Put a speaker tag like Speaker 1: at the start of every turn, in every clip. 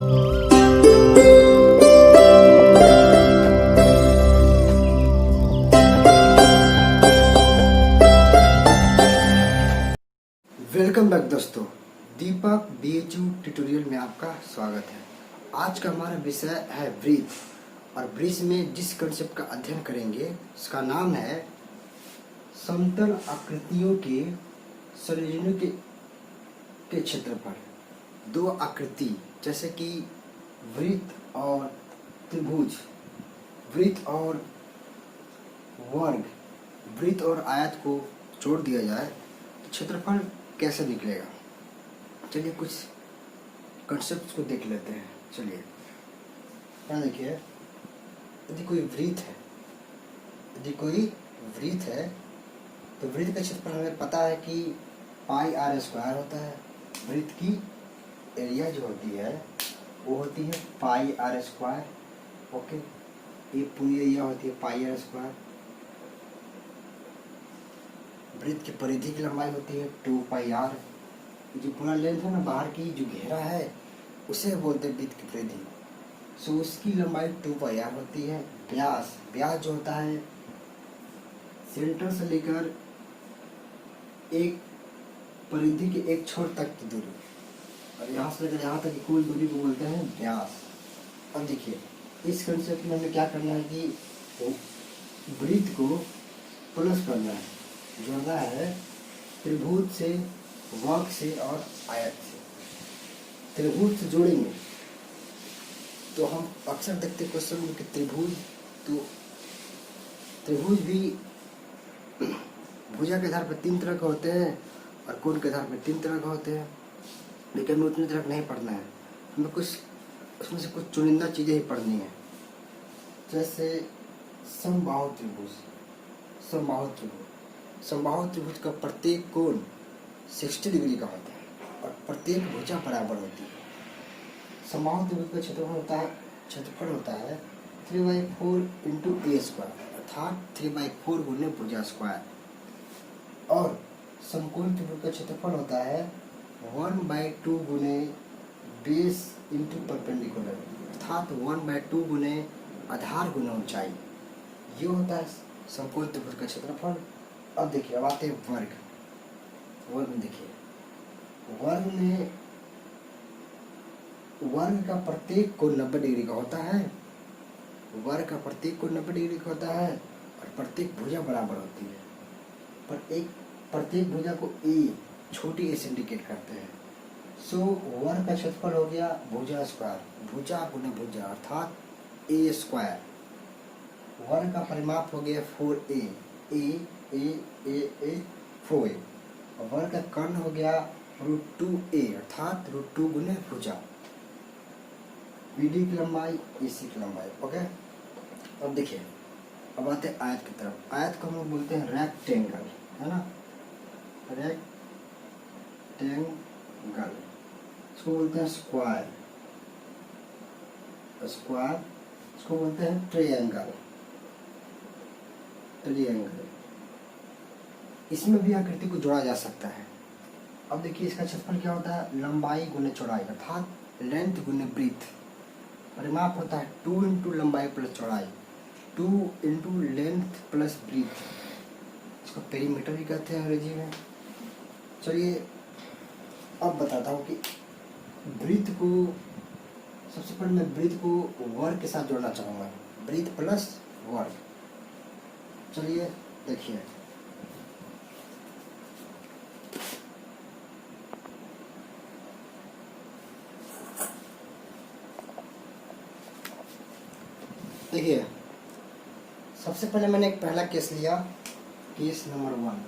Speaker 1: Welcome back दोस्तों, दीपक BHU tutorial में आपका स्वागत है। आज का हमारा विषय है वृत्त और वृत्त में जिस कंसेप्ट का अध्ययन करेंगे उसका नाम है समतल आकृतियों के संयोजनों के क्षेत्रफल। दो आकृति जैसे कि वृत्त और त्रिभुज, वृत्त और वर्ग, वृत्त और आयत को जोड़ दिया जाए तो क्षेत्रफल कैसे निकलेगा। चलिए कुछ कंसेप्ट को देख लेते हैं। चलिए यहाँ देखिए, यदि कोई वृत्त है, तो वृत्त का क्षेत्रफल हमें पता है कि पाई आर स्क्वायर होता है। वृत्त की एरिया जो होती है वो होती है पाई आर स्क्वायर। ओके, ये पूरी एरिया होती है पाई आर स्क्वायर। वृत्त की परिधि की लंबाई होती है 2 पाई आर। जो पूरा लेंथ है ना, बाहर की जो घेरा है उसे बोलते हैं वृत्त की परिधि। सो उसकी लंबाई 2 पाई आर होती है। व्यास जो होता है सेंटर से लेकर एक परिधि के एक छोर तक की दूरी, और यहाँ से लेकर यहाँ तक की कुल दूरी को बोलते हैं व्यास। अब देखिए, इस कंसेप्ट में हमें क्या करना है कि वृत्त को प्लस करना है, जोड़ना है त्रिभुज से, वर्ग से और आयत से। त्रिभुज से जोड़ेंगे तो हम अक्सर देखते क्वेश्चन में कि त्रिभुज भी भुजा के आधार पर 3 तरह के होते हैं और कोण के आधार पर 3 तरह के होते हैं। लेकिन हमें उतनी तरह नहीं पढ़ना है, हमें कुछ उसमें से कुछ चुनिंदा चीज़ें ही पढ़नी है। जैसे समबाहु त्रिभुज का प्रत्येक कोण 60 डिग्री का होता है और प्रत्येक भुजा बराबर होती है। समबाहु त्रिभुज का क्षेत्रफल होता है 3/4 इंटू ए स्क्वायर, अर्थात 3/4 गुने भुजा स्क्वायर। और समकोण त्रिभुज का क्षेत्रफल होता है 1/2 गुने बेस इंटू परपेंडिकुलर, अर्थात 1/2 गुने आधार गुना ऊंचाई। ये होता है समकोण त्रिभुज का क्षेत्रफल। अब देखिए, अब आते हैं वर्ग में। देखिए, वर्ग का प्रत्येक कोण 90 डिग्री का होता है। वर्ग का प्रत्येक कोण 90 डिग्री का होता है और प्रत्येक भुजा बराबर होती है। पर प्रत्येक भुजा को ए, छोटी ए से इंडिकेट करते हैं। सो वर्ग का क्षेत्रफल हो गया भुजा स्क्वायर, भुजा गुना भुजा अर्थात ए स्क्वायर। वर्ग का परिमाप हो गया 4a, ए 4a। वर्ग का कर्ण हो गया √2a, अर्थात √2 गुने भुजा। बीडी की लंबाई, एसी की लंबाई। ओके, अब देखिए, अब आते हैं आयत की तरफ। आयत को हम लोग बोलते हैं रेक्टेंगल, है ना, रेक्टेंगल। इसको बोलते हैं स्क्वायर, इसको बोलते हैं ट्रायंगल। इसमें भी आकृति को जोड़ा जा सकता है। अब देखिए, इसका क्षेत्रफल क्या होता है, लंबाई गुने चौड़ाई, अर्थात लेंथ गुने ब्रीथ। परिमाप होता है 2 इंटू लंबाई प्लस चौड़ाई, 2 इंटू लेंथ प्लस ब्रीथ। इसको पेरीमीटर भी कहते हैं अंग्रेजी में। चलिए अब बताता हूँ कि ब्रीथ को, सबसे पहले मैं ब्रीथ को वर्ग के साथ जोड़ना चाहूँगा, ब्रीथ प्लस वर्ग। चलिए देखिए, सबसे पहले मैंने एक पहला केस लिया, केस नंबर 1।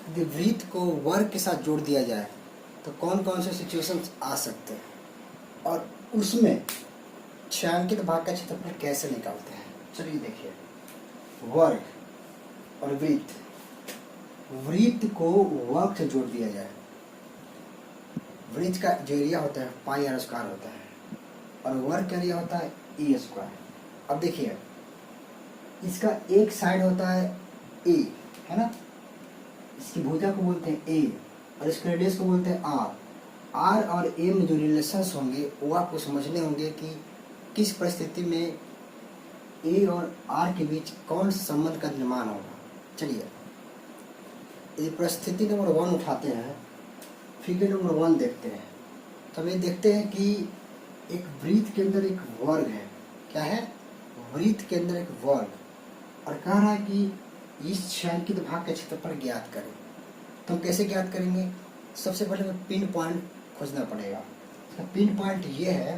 Speaker 1: यदि वृत्त को वर्ग के साथ जोड़ दिया जाए तो कौन कौन से सिचुएशंस आ सकते हैं और उसमें छायांकित भाग का क्षेत्रफल कैसे निकालते हैं। चलिए देखिए, वर्ग और वृत्त को वर्ग से जोड़ दिया जाए। वृत्त का जो एरिया होता है पाई आर स्क्वायर होता है और वर्ग का एरिया होता है ए स्क्वायर। अब देखिए, इसका एक साइड होता है ए, है ना, इसकी भुजा को बोलते हैं ए और इसके रेडियस को बोलते हैं आर। आर और ए में जो रिलेशंस होंगे वो आपको समझने होंगे कि किस परिस्थिति में ए और आर के बीच कौन सा संबंध का निर्माण होगा। चलिए, यदि परिस्थिति नंबर 1 उठाते हैं, फिगर नंबर 1 देखते हैं, तब ये देखते हैं कि एक वृत्त के अंदर एक वर्ग है। क्या है? वृत्त के अंदर एक वर्ग, और कह रहा है कि इस छायांकित भाग के क्षेत्रफल ज्ञात करें। तो हम कैसे ज्ञात करेंगे? सबसे पहले हमें पिन पॉइंट खोजना पड़ेगा। तो पिन पॉइंट ये है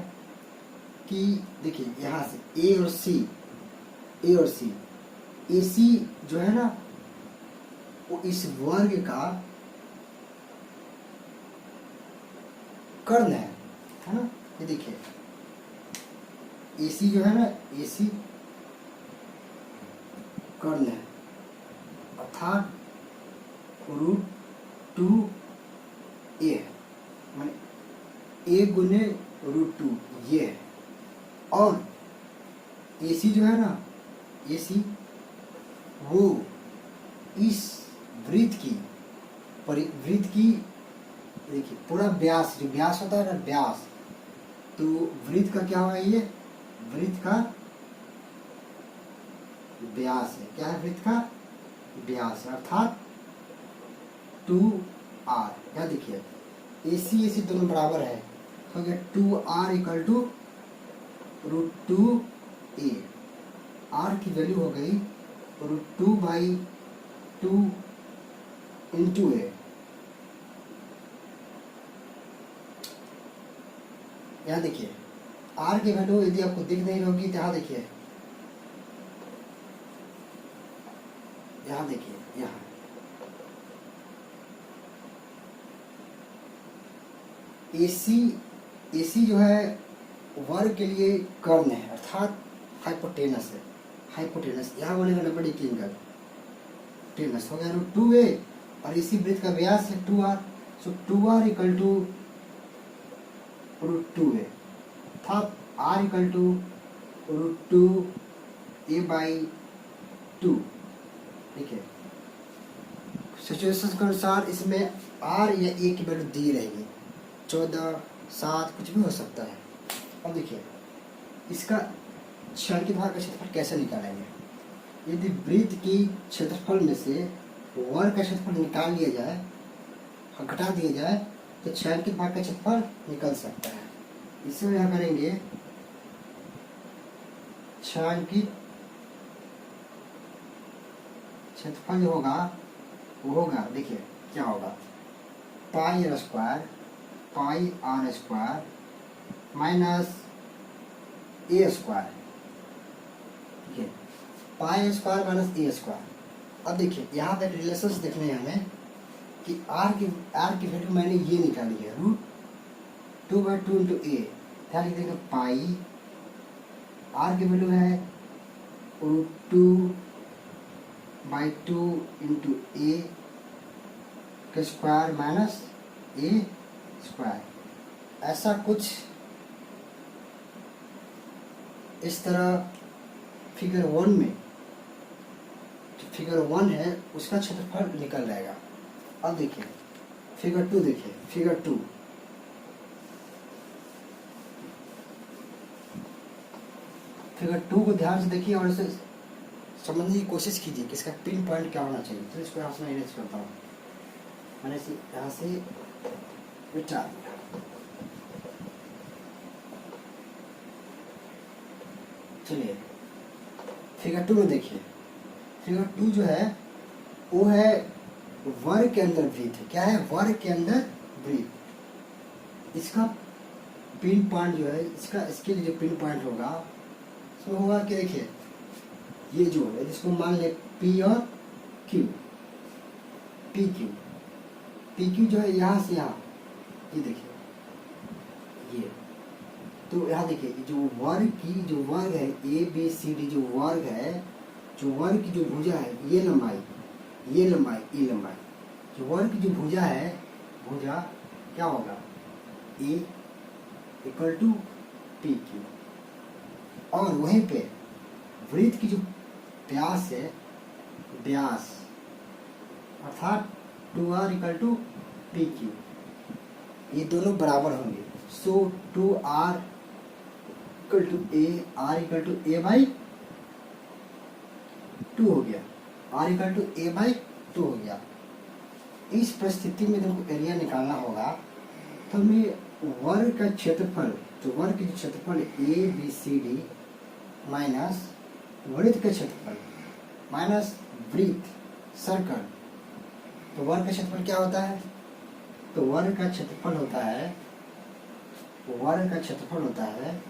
Speaker 1: कि देखिए यहाँ से ए और सी, ए सी जो है ना वो इस वर्ग का कर्ण है ना। ये देखिए AC जो है ना, AC कर्ण है, अर्थात √2a, माने a गुने √2 ये है। और AC जो है ना, AC वो इस वृत्त की देखिए पूरा व्यास, जो व्यास होता है ना, व्यास, तो वृत्त का क्या हुआ? ये वृत्त का व्यास है। क्या है? वृत्त का व्यास, अर्थात 2r। क्या देखिए AC दोनों बराबर है, तो क्या 2r = √2a। r की वैल्यू हो गई √2/2 × a। यहाँ देखिए r की वैल्यू यदि आपको दिख नहीं होगी तो यहाँ देखिए, यहाँ AC जो है वर्ग के लिए कर्ण है, अर्थात हाइपोटेनस है। हाइपोटेनस यहाँ बोलेगा लंबड़ी किंगल, टेनस हो गया √2a, और इसी वृत्त का व्यास है 2r। सो 2r = √2a, अर्थात r = √2a/2। देखिए सिचुएशन के अनुसार इसमें r या a की वैल्यू दी रहेगी, 14, 7 कुछ भी हो सकता है। और देखिए इसका छायांकित भाग का क्षेत्रफल कैसे निकालेंगे? यदि वृत्त की क्षेत्रफल में से वर्ग का क्षेत्रफल निकाल लिया जाए, घटा दिया जाए, तो छायांकित भाग का क्षेत्रफल निकल सकता है। इसमें क्या करेंगे? छायांकित क्षेत्रफल जो होगा वो होगा, देखिए क्या होगा, πr² - a²। ठीक है, πr² - a²। अब देखिए यहाँ पे रिलेशंस देखने हैं हमें कि r की वैल्यू मैंने ये निकाली है, √2/2 × a। ध्यान रखिएगा, पाई r की वैल्यू है √2/2 × a² - a²। ऐसा कुछ इस तरह फिगर 1 में, जो फिगर 1 है उसका क्षेत्रफल निकल जाएगा। अब देखिए फिगर 2, देखिए फिगर 2, को ध्यान से देखिए और इसे समझने की कोशिश कीजिए कि इसका पिन पॉइंट क्या होना चाहिए। तो इसको यहाँ से मैं इरेज करता हूँ, मैंने इसे यहाँ से मिटा दिया। चलिए फिगर 2 में देखिए, फिगर 2 जो है वो है वर्ग के अंदर वृत्त है। क्या है? वर्ग के अंदर वृत्त। इसका पिन पॉइंट जो है, इसके लिए जो पिन पॉइंट होगा उसमें होगा कि देखिए ये जो है, जिसको मान ले P और Q, PQ जो है यहाँ से यहाँ, ये देखिए ये, तो यहाँ देखिए जो वर्ग है ABCD, जो वर्ग है, जो वर्ग की जो भुजा है, ये लंबाई, ये लंबाई, जो वर्ग की जो भुजा है, भुजा क्या होगा? A = PQ। और वहीं पे वृत्त की जो व्यास है, अर्थात 2r = PQ। ये दोनों बराबर होंगे। So 2r equal to a, r equal to a by 2 हो गया, r equal to a by 2 हो गया। इस परिस्थिति में तुमको एरिया निकालना होगा, तो हमें वर्ग का क्षेत्रफल, तो वर्ग का क्षेत्रफल A B C D minus वृत्त का क्षेत्रफल माइनस वृत्त सर्कल, तो वर्ग का क्षेत्रफल क्या होता है? तो वर्ग का क्षेत्रफल होता है, वर्ग का क्षेत्रफल होता है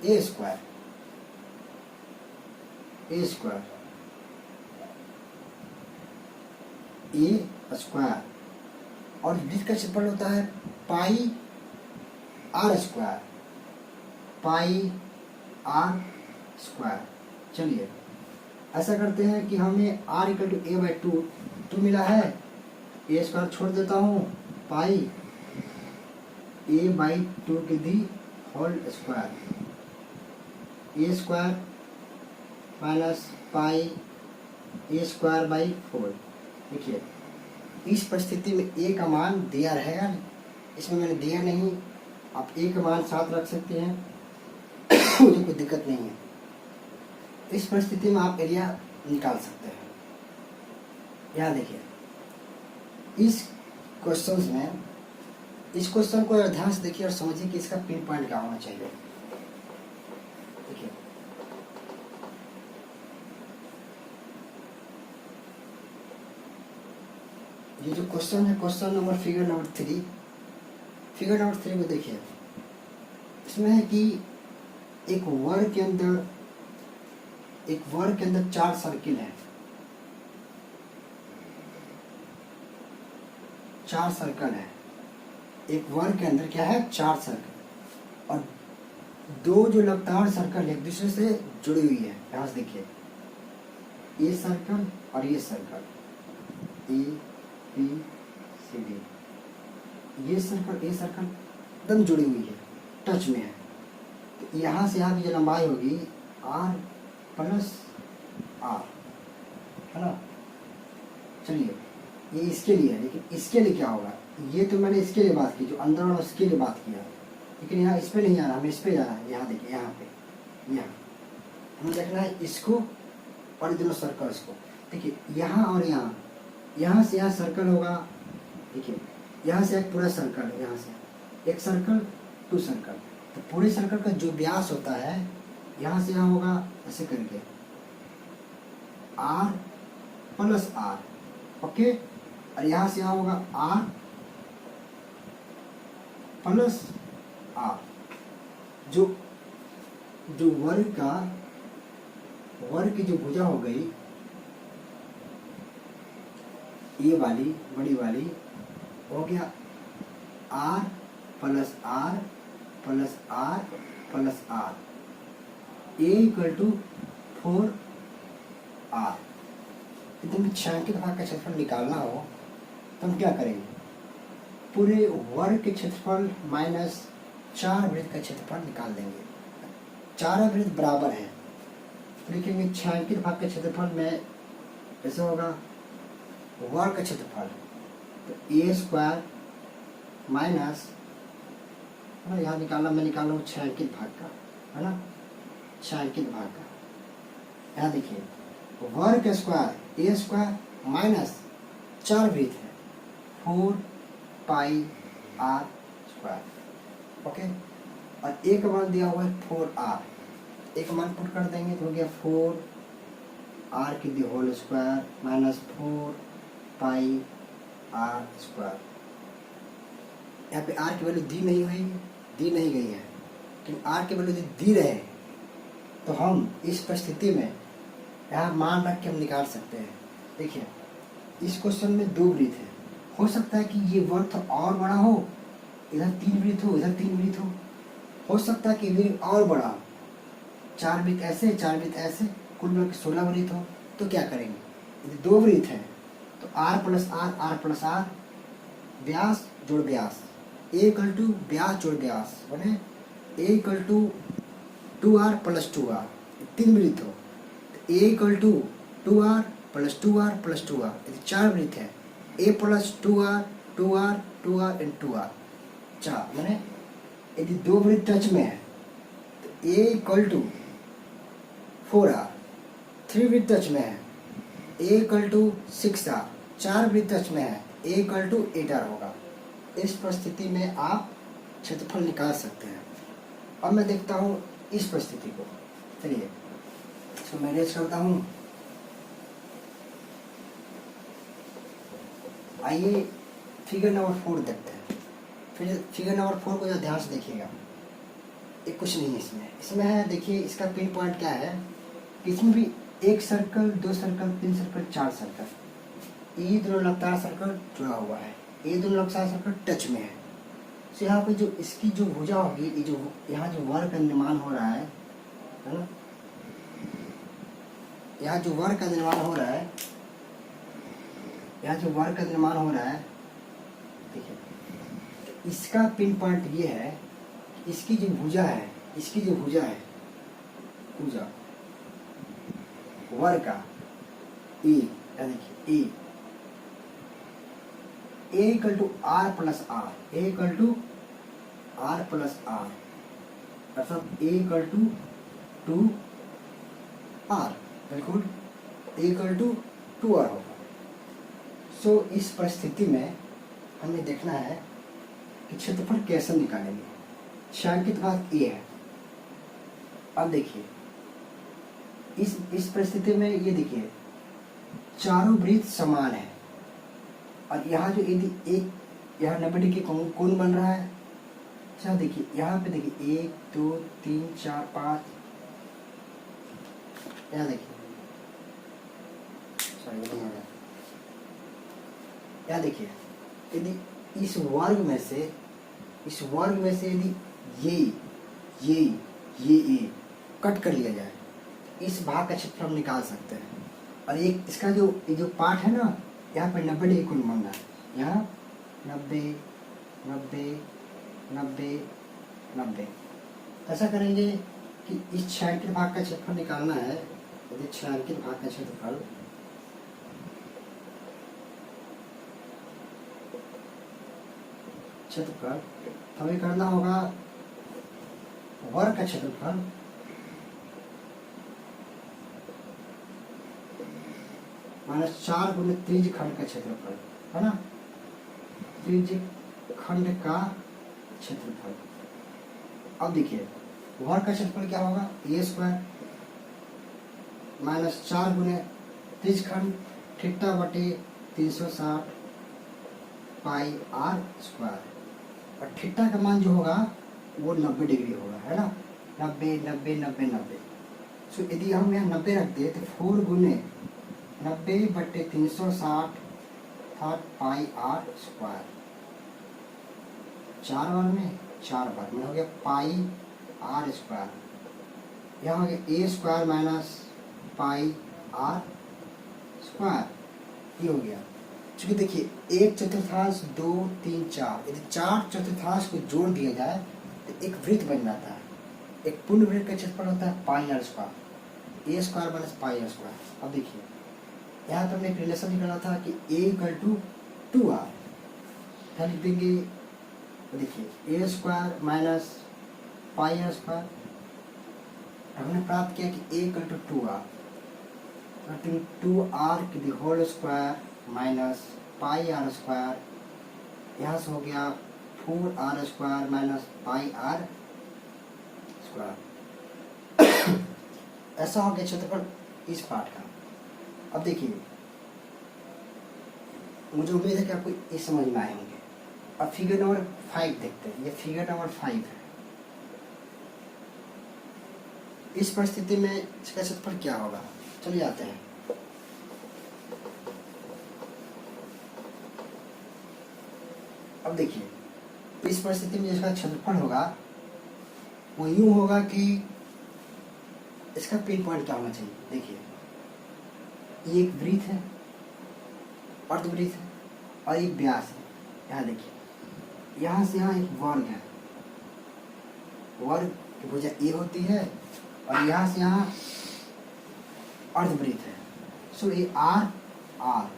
Speaker 1: a square, a square, a square, और वृत्त का क्षेत्रफल होता है pi r square, pi r square. चलिए ऐसा करते हैं कि हमें r equal to a by 2 मिला है, ए स्क्वायर छोड़ देता हूँ, पाई ए बाई 2 की the whole square, a square minus pi a square by 4। देखिए इस परिस्थिति में ए का मान दिया रहेगा, इसमें मैंने दिया नहीं, आप ए का मान साथ रख सकते हैं, मुझे कोई दिक्कत नहीं है। इस परिस्थिति में आप एरिया निकाल सकते हैं। यहाँ देखिए इस क्वेश्चन में, इस क्वेश्चन को ध्यान से देखिए और समझिए कि इसका पिन पॉइंट क्या होना चाहिए। देखिए ये जो क्वेश्चन है, question number figure number 3, figure number 3 को देखिए, इसमें है कि एक वर्ग के अंदर, एक वर्ग के अंदर 4 सर्किल है, 4 सर्कल है, एक वर्ग के अंदर क्या है? 4 सर्कल, और 2 जो लगातार सर्कल एक दूसरे से जुड़ी हुई है। यहाँ से देखिए ये सर्कल और ये circle, A B C D, ये सर्कल, ये सर्कल एकदम जुड़ी हुई है, टच में है। तो यहाँ से यहाँ की जो लंबाई होगी r प्लस r, है ना। चलिए ये इसके लिए है, लेकिन इसके लिए क्या होगा? ये तो मैंने इसके लिए बात की, जो अंदर और उसके लिए बात किया, लेकिन यहाँ इस पे नहीं आना, हमें इस पे जाना है। यहाँ देखिए, यहाँ पे, यहाँ हमें देखना है इसको और ये दोनों सर्कल्स को। देखिए यहाँ और यहाँ, यहाँ से यहाँ सर्कल होगा, देखिए यहाँ से एक पूरा सर्कल, यहाँ से एक सर्कल, 2 सर्कल, तो पूरे सर्कल का जो व्यास होता है यहाँ से यहाँ होगा, ऐसे करके r प्लस r, ओके, और यहाँ से यहाँ होगा r प्लस r। जो वर्ग की जो भुजा हो गई, ये वाली बड़ी वाली, हो गया r plus r plus r plus r, a equal to 4r। यदि हमें छायांकित भाग का क्षेत्रफल निकालना हो तो हम क्या करेंगे? पूरे वर्ग के क्षेत्रफल माइनस 4 वृत्त का क्षेत्रफल निकाल देंगे। 4 वृत्त बराबर है, लिखेंगे छायांकित भाग का क्षेत्रफल में ऐसे होगा वर्ग का क्षेत्रफल, तो ए स्क्वायर माइनस, है ना, यहाँ निकालना, मैं निकाल रहा हूँ छायांकित भाग का, है ना, छायांकित भाग का। यहाँ देखिए वर्ग का स्क्वायर ए स्क्वायर माइनस 4 वृत्त है 4 पाई आर स्क्वायर, ओके, और ए का मान दिया हुआ है 4r, एक मान पुट कर देंगे तो हो गया 4r की the whole square minus 4 pi r square. यहाँ पे r की वैल्यू दी नहीं हुई, दी नहीं गई है, लेकिन r की वैल्यू दी रहे, तो हम इस परिस्थिति में यहाँ मान रख के हम निकाल सकते हैं। देखिए इस क्वेश्चन में 2 वृत्त है, हो सकता है कि ये वर्ग और बड़ा हो, इधर 3 वृत्त हो, इधर 3 वृत्त हो सकता है कि वृत्त और बड़ा हो, 4 वृत्त ऐसे, 4 वृत्त ऐसे, कुल मिलकर 16 वृत्त हो। तो क्या करेंगे? यदि 2 वृत्त है तो r प्लस r, व्यास जोड़ व्यास, a इक्वल टू व्यास जोड़ व्यास बने a equal to 2r plus 2r, 3 वृत्त हो, a equal to 2r plus 2r plus 2r, यदि 4 वृत्त है a plus 2r 2r 2r and 2r, 4 मैंने यदि दो वृत्त टच में है तो ए इक्वल टू 4r, 3 वृत्त टच में है ए इक्वल टू 6r, 4 वृत्त टच में है ए इक्वल टू 8r होगा। इस परिस्थिति में आप क्षेत्रफल निकाल सकते हैं। अब मैं देखता हूँ इस परिस्थिति को। चलिए इसको मैनेज करता हूँ। आइए फिगर नंबर 4 देखते हैं। फिर फिगर नंबर 4 को जो ध्यान से देखिएगा, ये कुछ नहीं है इसमें है। देखिए इसका पिन पॉइंट क्या है कि इसमें भी 1 सर्कल, 2 सर्कल, 3 सर्कल, 4 सर्कल, ये दोनों लगातार सर्कल जुड़ा हुआ है, ये दोनों लगातार सर्कल टच में है। तो यहाँ पे जो इसकी जो भुजा होगी, ये जो यहाँ जो वर्ग का निर्माण हो रहा है ना, यहाँ जो वर्ग का निर्माण हो रहा है, यहाँ जो वर्ग का निर्माण हो रहा है, देखिए इसका पिन पॉइंट ये है, इसकी जो भुजा है, इसकी जो भुजा है, भुजा वर्ग का ए, देखिए a equal to r plus r, a equal to r plus r, अर्थात ए इक्वल टू 2 आर, बिल्कुल ए इक्वल टू 2 आर होगा। सो इस परिस्थिति में हमें देखना है कि क्षेत्रफल कैसे निकालेंगे। छायांकित भाग ए है। अब देखिए इस परिस्थिति में ये देखिए चारों वृत्त समान है और यहाँ जो यदि एक यहाँ 90 डिग्री कोण बन रहा है। अच्छा देखिए यहाँ पे देखिए 1 2 3 4 5, यहाँ देखिए यहाँ देखिए यदि इस वर्ग में से यदि ये कट कर लिया जाए, इस भाग का क्षेत्रफल हम निकाल सकते हैं। और एक इसका जो ये जो पार्ट है ना, यहाँ पर 90 डिग्री कोण बनना है, यहाँ 90 90 90 90। ऐसा करेंगे कि इस छायांकित भाग का क्षेत्रफल निकालना है। यदि छायांकित भाग का क्षेत्रफल हमें करना होगा वर्ग का क्षेत्रफल -4 गुने त्रिज्य खंड का क्षेत्रफल, है ना, त्रिज्य खंड का क्षेत्रफल। अब देखिए वर्ग का क्षेत्रफल क्या होगा, ए स्क्वायर -4 गुने त्रिज्य खंड थीटा बटे 360 पाई आर स्क्वायर। और थीटा का मान जो होगा वो 90 डिग्री होगा, है ना, 90 90 90 90। सो यदि हम यहाँ 90 रख दे तो 4 गुने 90 बटे 360 पाई आर स्क्वायर, 4 बार में 4 बार में हो गया पाई आर स्क्वायर। यहाँ हो गया a square minus pi r square, ये हो गया। चूंकि देखिए 1/4, 2 3 4, यदि 4/4 को जोड़ दिया जाए तो एक वृत्त बन जाता है। एक पूर्ण वृत्त का क्षेत्रफल होता है pi r square, a square minus pi r square. अब देखिए यहाँ पर हमने एक रिलेशन निकाला था कि ए इक्वल टू 2r, क्या लिख देंगे, देखिए a square minus pi r square. हमने प्राप्त किया कि ए इक्वल टू 2r, 2r की whole square minus pi r square, यहाँ से हो गया 4r square minus pi r square. ऐसा हो गया क्षेत्रफल इस पार्ट का। अब देखिए मुझे उम्मीद है कि आपको ये समझ में आए होंगे। अब फिगर नंबर 5 देखते हैं। ये फिगर नंबर 5 है। इस परिस्थिति में इसका क्षेत्रफल क्या होगा, चलिए आते हैं। अब देखिए इस परिस्थिति में जिसका क्षेत्रफल होगा वो यूं होगा कि इसका पिन पॉइंट क्या होना चाहिए। देखिए ये एक वृत्त है, अर्धवृत्त है और एक व्यास है। यहाँ देखिए यहाँ से यहाँ एक वर्ग है, वर्ग की भुजा ए होती है और यहाँ से यहाँ अर्धवृत्त है। सो ये आर आर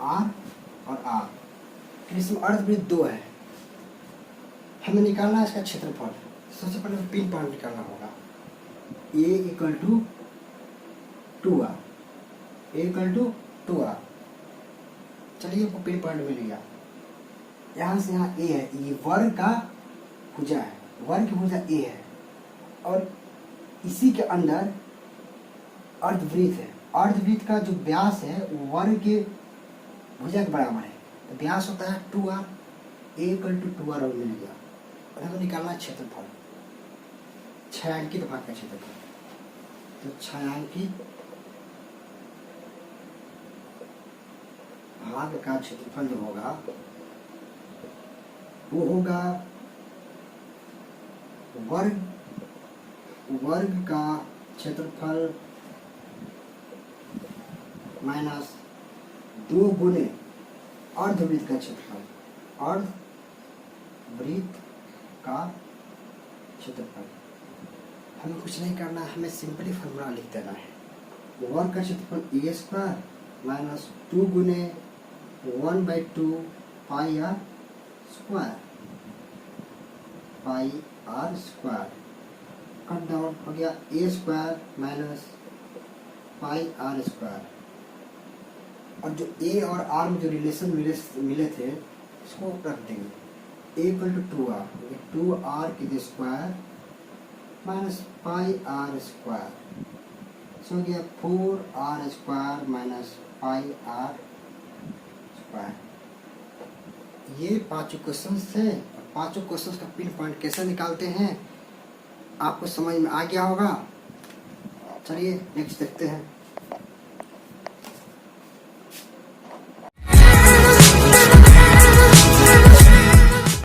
Speaker 1: आर और आर, इसमें अर्धवृत्त 2 है, हमें निकालना है इसका क्षेत्रफल। सबसे पहले पिन पॉइंट निकालना होगा। A equal to 2r, A equal to 2r। चलिए वो पिन पॉइंट मिल गया। यहाँ से यहाँ A है, ये वर्ग का भुजा है, वर्ग की भुजा A है और इसी के अंदर अर्धवृत्त है। अर्धवृत्त का जो व्यास है वो वर्ग के भुजा के बराबर है, तो व्यास होता है 2r, A equal to 2r और मिल गया। और हमें निकालना है क्षेत्रफल, छायांकित भाग का क्षेत्रफल। तो छायांकित भाग का क्षेत्रफल जो होगा वो होगा वर्ग का क्षेत्रफल माइनस 2 गुने अर्धवृत्त का क्षेत्रफल, अर्धवृत्त का क्षेत्रफल। हमें कुछ नहीं करना है, हमें सिंपली फॉर्मूला लिख देना है। वर्ग का क्षेत्रफल a स्क्वायर माइनस 2 गुने 1/2 pi r square, pi r square cut down हो गया a square minus pi r square. और जो a और r में जो रिलेशन मिले थे इसको रख देंगे। a equal to 2r, 2r की square minus pi r square, so गया 4r square minus pi r square. ये पांचों क्वेश्चन थे। पांचों क्वेश्चन का पिन पॉइंट कैसे निकालते हैं आपको समझ में आ गया होगा। चलिए नेक्स्ट देखते हैं।